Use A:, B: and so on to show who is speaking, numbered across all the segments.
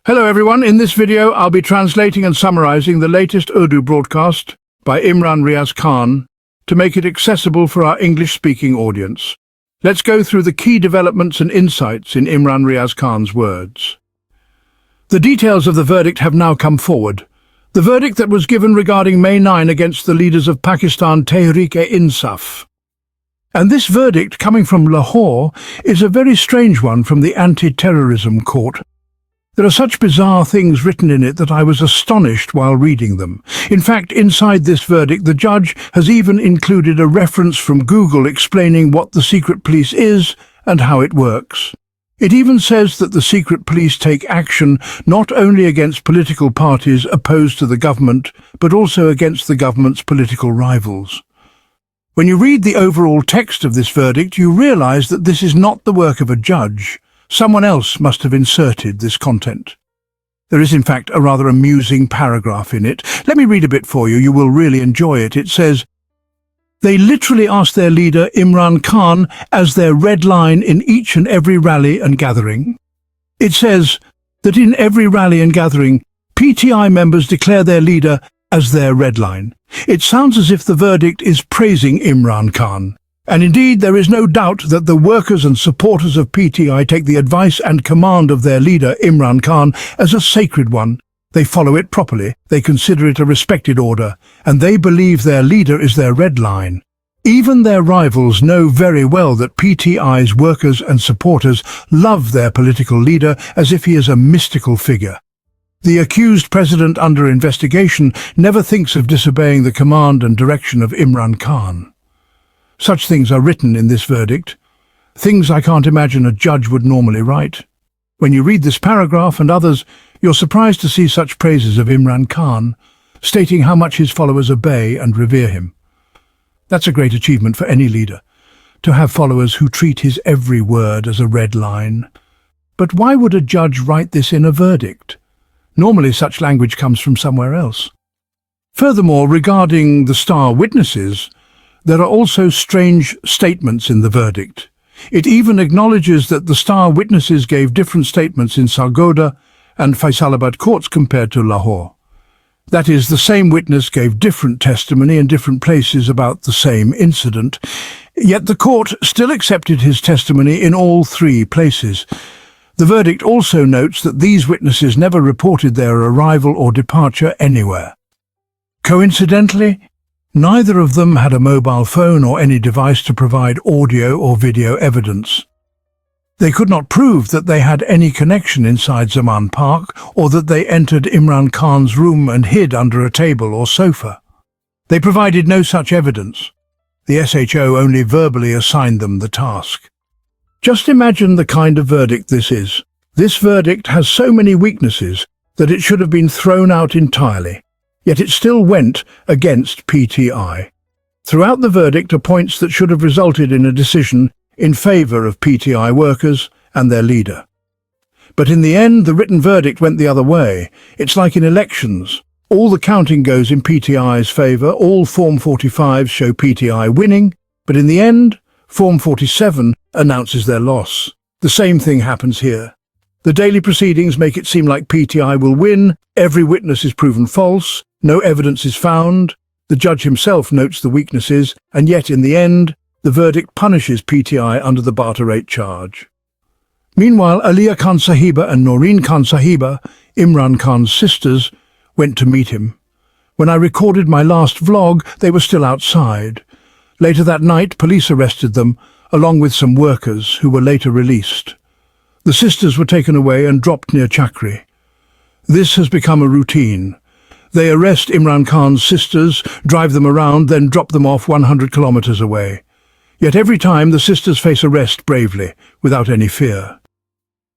A: Hello everyone, in this video I'll be translating and summarizing the latest Urdu broadcast by Imran Riaz Khan to make it accessible for our English-speaking audience. Let's go through the key developments and insights in Imran Riaz Khan's words. The details of the verdict have now come forward. The verdict that was given regarding May 9 against the leaders of Pakistan Tehreek-e-Insaf. And this verdict, coming from Lahore, is a very strange one from the anti-terrorism court. There are such bizarre things written in it that I was astonished while reading them. In fact, inside this verdict, the judge has even included a reference from Google explaining what the secret police is and how it works. It even says that the secret police take action not only against political parties opposed to the government, but also against the government's political rivals. When you read the overall text of this verdict, you realize that this is not the work of a judge. Someone else must have inserted this content. There is in fact a rather amusing paragraph in it. Let me read a bit for you. You will really enjoy it. It says, "They literally asked their leader Imran Khan as their red line in each and every rally and gathering." It says that in every rally and gathering, PTI members declare their leader as their red line. It sounds as if the verdict is praising Imran Khan. And indeed, there is no doubt that the workers and supporters of PTI take the advice and command of their leader, Imran Khan, as a sacred one. They follow it properly, they consider it a respected order, and they believe their leader is their red line. Even their rivals know very well that PTI's workers and supporters love their political leader as if he is a mystical figure. The accused president under investigation never thinks of disobeying the command and direction of Imran Khan. Such things are written in this verdict, things I can't imagine a judge would normally write. When you read this paragraph and others, you're surprised to see such praises of Imran Khan, stating how much his followers obey and revere him. That's a great achievement for any leader, to have followers who treat his every word as a red line. But why would a judge write this in a verdict? Normally such language comes from somewhere else. Furthermore, regarding the star witnesses, there are also strange statements in the verdict. It even acknowledges that the star witnesses gave different statements in Sargodha and Faisalabad courts compared to Lahore. That is, the same witness gave different testimony in different places about the same incident, yet the court still accepted his testimony in all three places. The verdict also notes that these witnesses never reported their arrival or departure anywhere. Coincidentally, neither of them had a mobile phone or any device to provide audio or video evidence. They could not prove that they had any connection inside Zaman Park or that they entered Imran Khan's room and hid under a table or sofa. They provided no such evidence. The SHO only verbally assigned them the task. Just imagine the kind of verdict this is. This verdict has so many weaknesses that it should have been thrown out entirely. Yet it still went against PTI. Throughout the verdict are points that should have resulted in a decision in favor of PTI workers and their leader. But in the end, the written verdict went the other way. It's like in elections. All the counting goes in PTI's favor, all Form 45s show PTI winning, but in the end, Form 47 announces their loss. The same thing happens here. The daily proceedings make it seem like PTI will win, every witness is proven false, no evidence is found, the judge himself notes the weaknesses, and yet in the end, the verdict punishes PTI under the barter rate charge. Meanwhile, Aliya Khan Sahiba and Noreen Khan Sahiba, Imran Khan's sisters, went to meet him. When I recorded my last vlog, they were still outside. Later that night, police arrested them, along with some workers who were later released. The sisters were taken away and dropped near Chakri. This has become a routine. They arrest Imran Khan's sisters, drive them around, then drop them off 100 kilometers away. Yet every time the sisters face arrest bravely, without any fear.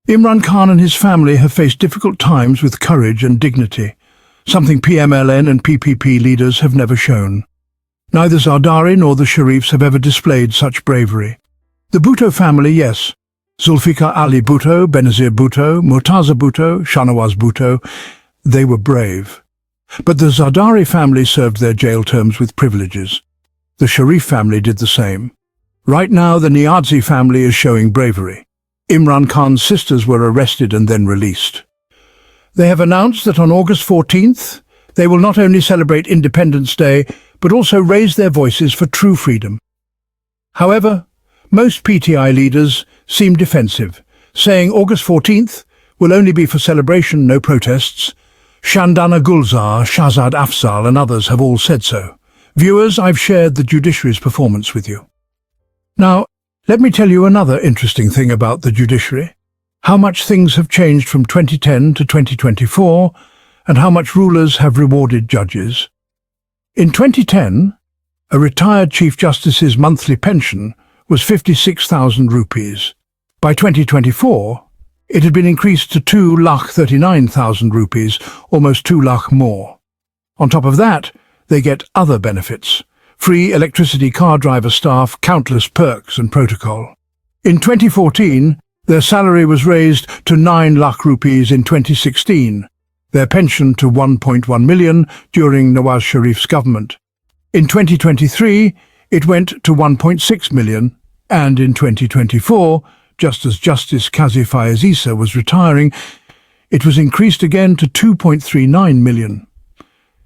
A: Imran Khan and his family have faced difficult times with courage and dignity, something PMLN and PPP leaders have never shown. Neither Zardari nor the Sharifs have ever displayed such bravery. The Bhutto family, yes. Zulfikar Ali Bhutto, Benazir Bhutto, Murtaza Bhutto, Shanawaz Bhutto, they were brave. But the Zardari family served their jail terms with privileges. The Sharif family did the same. Right now, the Niazi family is showing bravery. Imran Khan's sisters were arrested and then released. They have announced that on August 14th, they will not only celebrate Independence Day, but also raise their voices for true freedom. However, most PTI leaders seem defensive, saying August 14th will only be for celebration, no protests. Shandana Gulzar, Shahzad Afzal and others have all said so. Viewers, I've shared the judiciary's performance with you. Now, let me tell you another interesting thing about the judiciary. How much things have changed from 2010 to 2024, and how much rulers have rewarded judges. In 2010, a retired Chief Justice's monthly pension was 56,000 rupees. By 2024, it had been increased to 2,39,000 rupees, almost 2 lakh more. On top of that, they get other benefits: free electricity, car driver staff, countless perks and protocol. In 2014, their salary was raised to 9 lakh rupees in 2016, their pension to 1.1 million during Nawaz Sharif's government. In 2023, it went to 1.6 million, and in 2024, just as Justice Qazi Faiz Issa was retiring, it was increased again to 2.39 million.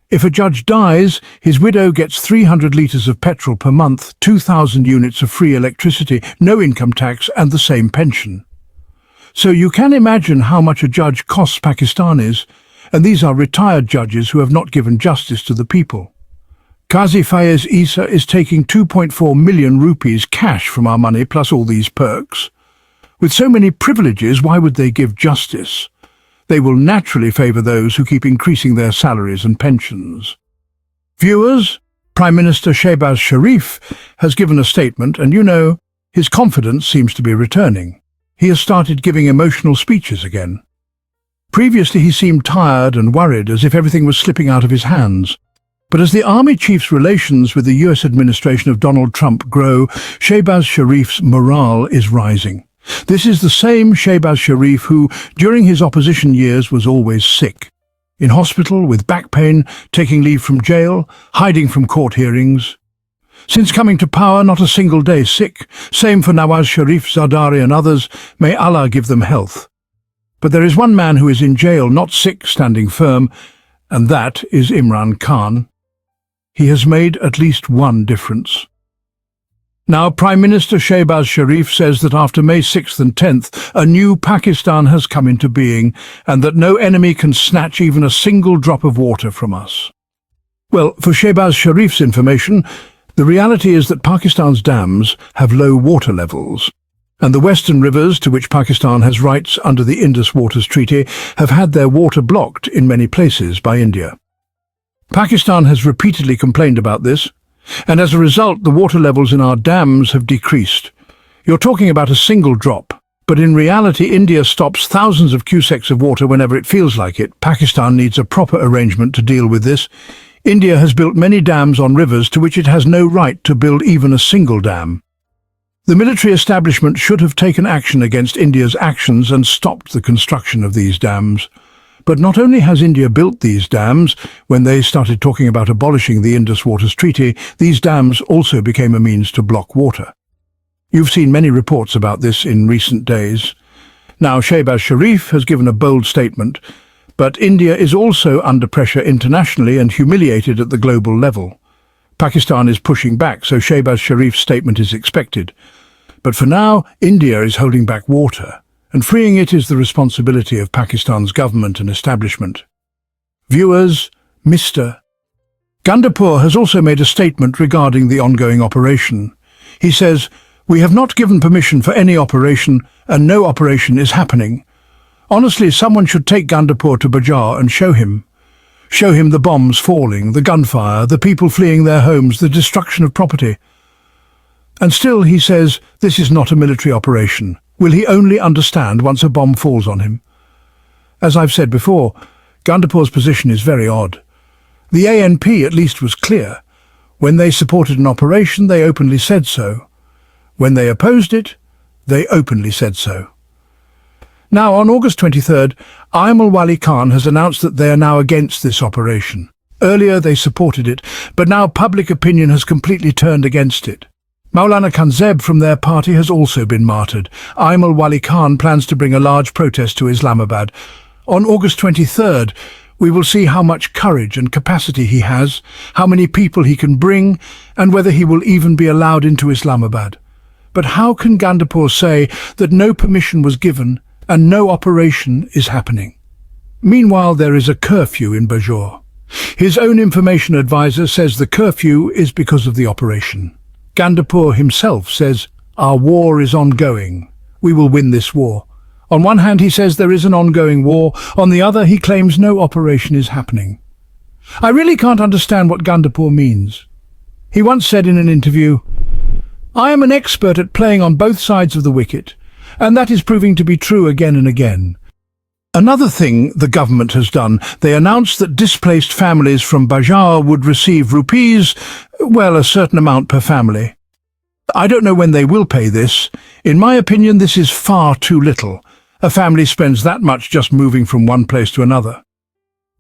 A: If a judge dies, his widow gets 300 litres of petrol per month, 2,000 units of free electricity, no income tax and the same pension. So you can imagine how much a judge costs Pakistanis, and these are retired judges who have not given justice to the people. Qazi Faiz Issa is taking 2.4 million rupees cash from our money plus all these perks. With so many privileges, why would they give justice? They will naturally favour those who keep increasing their salaries and pensions. Viewers, Prime Minister Shahbaz Sharif has given a statement, and his confidence seems to be returning. He has started giving emotional speeches again. Previously he seemed tired and worried, as if everything was slipping out of his hands. But as the army chief's relations with the US administration of Donald Trump grow, Shahbaz Sharif's morale is rising. This is the same Shahbaz Sharif who, during his opposition years, was always sick. In hospital, with back pain, taking leave from jail, hiding from court hearings. Since coming to power, not a single day sick. Same for Nawaz Sharif, Zardari and others. May Allah give them health. But there is one man who is in jail, not sick, standing firm, and that is Imran Khan. He has made at least one difference. Now, Prime Minister Shahbaz Sharif says that after May 6th and 10th, a new Pakistan has come into being, and that no enemy can snatch even a single drop of water from us. Well, for Shahbaz Sharif's information, the reality is that Pakistan's dams have low water levels, and the western rivers, to which Pakistan has rights under the Indus Waters Treaty, have had their water blocked in many places by India. Pakistan has repeatedly complained about this, and as a result, the water levels in our dams have decreased. You're talking about a single drop, but in reality, India stops thousands of cusecs of water whenever it feels like it. Pakistan needs a proper arrangement to deal with this. India has built many dams on rivers to which it has no right to build even a single dam. The military establishment should have taken action against India's actions and stopped the construction of these dams. But not only has India built these dams, when they started talking about abolishing the Indus Waters Treaty, these dams also became a means to block water. You've seen many reports about this in recent days. Now, Shahbaz Sharif has given a bold statement, but India is also under pressure internationally and humiliated at the global level. Pakistan is pushing back, so Shahbaz Sharif's statement is expected. But for now, India is holding back water, and freeing it is the responsibility of Pakistan's government and establishment. Viewers, Mr. Gandapur has also made a statement regarding the ongoing operation. He says, "We have not given permission for any operation, and no operation is happening. Honestly, someone should take Gandapur to Bajar and show him. Show him the bombs falling, the gunfire, the people fleeing their homes, the destruction of property." And still he says, this is not a military operation. Will he only understand once a bomb falls on him? As I've said before, Gandapur's position is very odd. The ANP at least was clear. When they supported an operation, they openly said so. When they opposed it, they openly said so. Now, on August 23rd, Ayman Wali Khan has announced that they are now against this operation. Earlier they supported it, but now public opinion has completely turned against it. Maulana Kanzeb from their party has also been martyred. Ayman Wali Khan plans to bring a large protest to Islamabad. On August 23rd, we will see how much courage and capacity he has, how many people he can bring, and whether he will even be allowed into Islamabad. But how can Gandapur say that no permission was given and no operation is happening? Meanwhile, there is a curfew in Bajour. His own information advisor says the curfew is because of the operation. Gandapur himself says, "Our war is ongoing. We will win this war." On one hand, he says there is an ongoing war. On the other, he claims no operation is happening. I really can't understand what Gandapur means. He once said in an interview, "I am an expert at playing on both sides of the wicket, and that is proving to be true again and again." Another thing the government has done, they announced that displaced families from Bajour would receive rupees, well, a certain amount per family. I don't know when they will pay this. In my opinion, this is far too little. A family spends that much just moving from one place to another.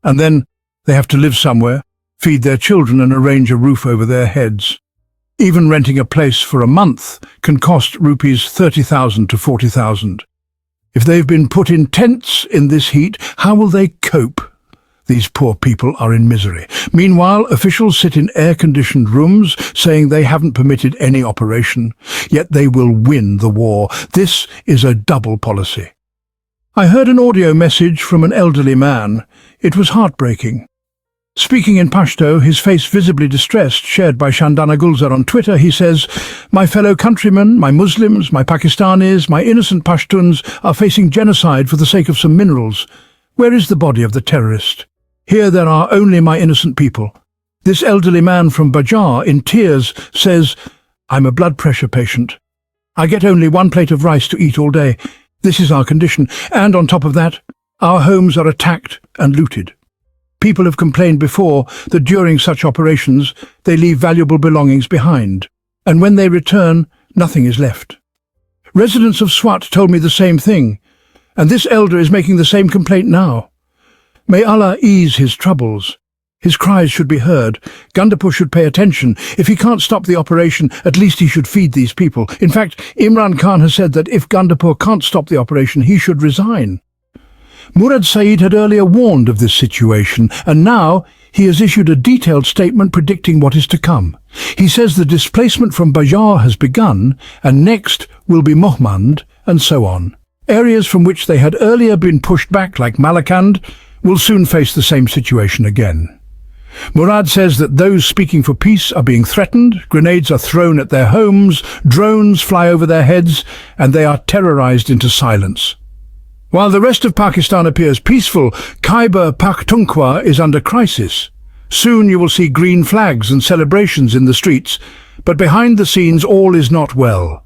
A: And then they have to live somewhere, feed their children and arrange a roof over their heads. Even renting a place for a month can cost rupees 30,000 to 40,000. If they've been put in tents in this heat, how will they cope? These poor people are in misery. Meanwhile, officials sit in air-conditioned rooms saying they haven't permitted any operation, yet they will win the war. This is a double policy. I heard an audio message from an elderly man. It was heartbreaking. Speaking in Pashto, his face visibly distressed, shared by Shandana Gulzar on Twitter, he says, "My fellow countrymen, my Muslims, my Pakistanis, my innocent Pashtuns are facing genocide for the sake of some minerals. Where is the body of the terrorist? Here there are only my innocent people." This elderly man from Bajour, in tears, says, "I'm a blood pressure patient. I get only one plate of rice to eat all day. This is our condition, and on top of that, our homes are attacked and looted. People have complained before that during such operations they leave valuable belongings behind, and when they return, nothing is left." Residents of Swat told me the same thing, and this elder is making the same complaint now. May Allah ease his troubles. His cries should be heard. Gandapur should pay attention. If he can't stop the operation, at least he should feed these people. In fact, Imran Khan has said that if Gandapur can't stop the operation, he should resign. Murad Saeed had earlier warned of this situation, and now he has issued a detailed statement predicting what is to come. He says the displacement from Bajour has begun, and next will be Mohmand, and so on. Areas from which they had earlier been pushed back, like Malakand, will soon face the same situation again. Murad says that those speaking for peace are being threatened, grenades are thrown at their homes, drones fly over their heads, and they are terrorized into silence. While the rest of Pakistan appears peaceful, Khyber Pakhtunkhwa is under crisis. Soon you will see green flags and celebrations in the streets, but behind the scenes all is not well.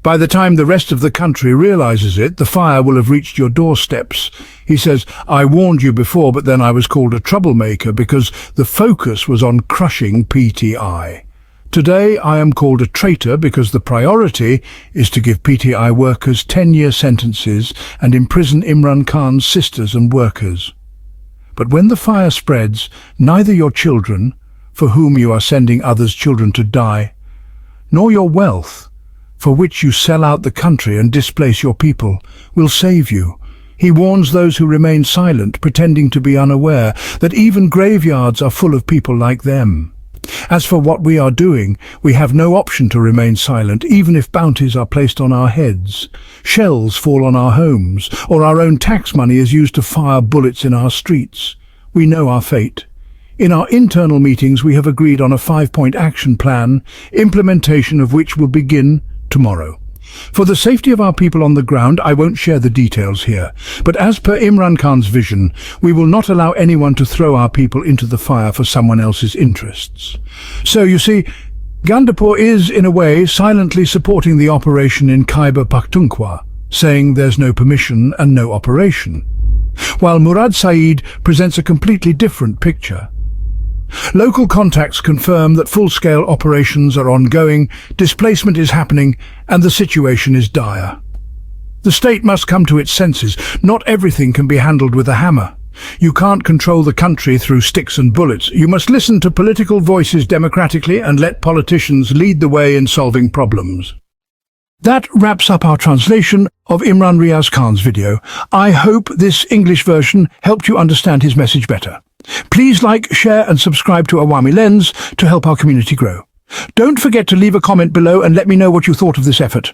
A: By the time the rest of the country realizes it, the fire will have reached your doorsteps. He says, "I warned you before, but then I was called a troublemaker because the focus was on crushing PTI. Today I am called a traitor because the priority is to give PTI workers 10-year sentences and imprison Imran Khan's sisters and workers. But when the fire spreads, neither your children, for whom you are sending others' children to die, nor your wealth, for which you sell out the country and displace your people, will save you." He warns those who remain silent, pretending to be unaware, that even graveyards are full of people like them. As for what we are doing, we have no option to remain silent, even if bounties are placed on our heads, shells fall on our homes, or our own tax money is used to fire bullets in our streets. We know our fate. In our internal meetings, we have agreed on a 5-point action plan, implementation of which will begin tomorrow. For the safety of our people on the ground, I won't share the details here, but as per Imran Khan's vision, we will not allow anyone to throw our people into the fire for someone else's interests. So, you see, Gandapur is, in a way, silently supporting the operation in Khyber Pakhtunkhwa, saying there's no permission and no operation, while Murad Saeed presents a completely different picture. Local contacts confirm that full-scale operations are ongoing, displacement is happening, and the situation is dire. The state must come to its senses. Not everything can be handled with a hammer. You can't control the country through sticks and bullets. You must listen to political voices democratically and let politicians lead the way in solving problems. That wraps up our translation of Imran Riaz Khan's video. I hope this English version helped you understand his message better. Please like, share and subscribe to Awami Lens to help our community grow. Don't forget to leave a comment below and let me know what you thought of this effort.